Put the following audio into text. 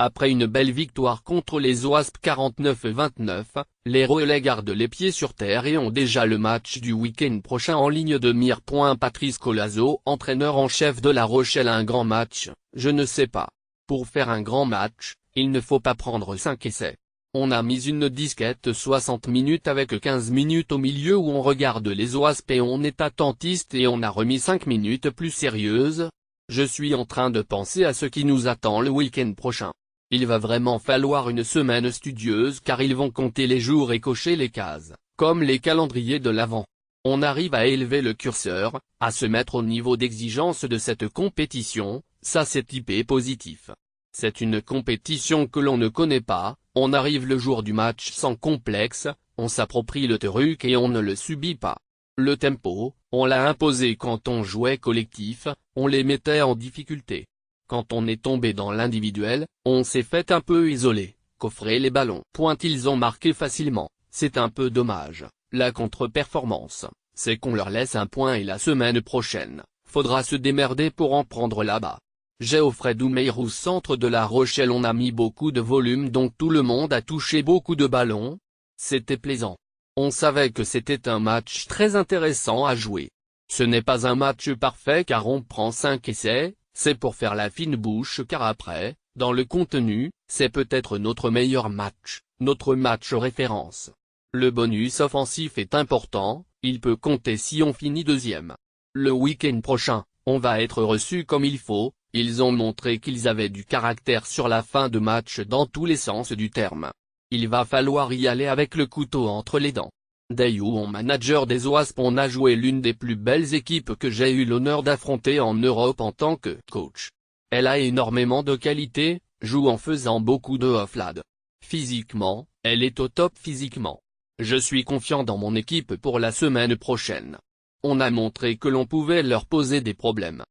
Après une belle victoire contre les Wasps 49-29, les Relais gardent les pieds sur terre et ont déjà le match du week-end prochain en ligne de mire. Patrice Colazo, entraîneur en chef de La Rochelle. Un grand match, je ne sais pas. Pour faire un grand match, il ne faut pas prendre 5 essais. On a mis une disquette 60 minutes avec 15 minutes au milieu où on regarde les Wasps et on est attentiste et on a remis 5 minutes plus sérieuses. Je suis en train de penser à ce qui nous attend le week-end prochain. Il va vraiment falloir une semaine studieuse car ils vont compter les jours et cocher les cases, comme les calendriers de l'Avent. On arrive à élever le curseur, à se mettre au niveau d'exigence de cette compétition, ça c'est typé positif. C'est une compétition que l'on ne connaît pas, on arrive le jour du match sans complexe, on s'approprie le truc et on ne le subit pas. Le tempo, on l'a imposé quand on jouait collectif, on les mettait en difficulté. Quand on est tombé dans l'individuel, on s'est fait un peu isoler, coffrer les ballons. Ils ont marqué facilement, c'est un peu dommage. La contre-performance, c'est qu'on leur laisse un point et la semaine prochaine, faudra se démerder pour en prendre là-bas. Geoffrey Doumeirou, centre de La Rochelle. On a mis beaucoup de volume donc tout le monde a touché beaucoup de ballons. C'était plaisant. On savait que c'était un match très intéressant à jouer. Ce n'est pas un match parfait car on prend 5 essais. C'est pour faire la fine bouche car après, dans le contenu, c'est peut-être notre meilleur match, notre match référence. Le bonus offensif est important, il peut compter si on finit deuxième. Le week-end prochain, on va être reçu comme il faut, ils ont montré qu'ils avaient du caractère sur la fin de match dans tous les sens du terme. Il va falloir y aller avec le couteau entre les dents. Dayu, manager des Wasps. On a joué l'une des plus belles équipes que j'ai eu l'honneur d'affronter en Europe en tant que coach. Elle a énormément de qualité, joue en faisant beaucoup de off-lad. Physiquement, elle est au top physiquement. Je suis confiant dans mon équipe pour la semaine prochaine. On a montré que l'on pouvait leur poser des problèmes.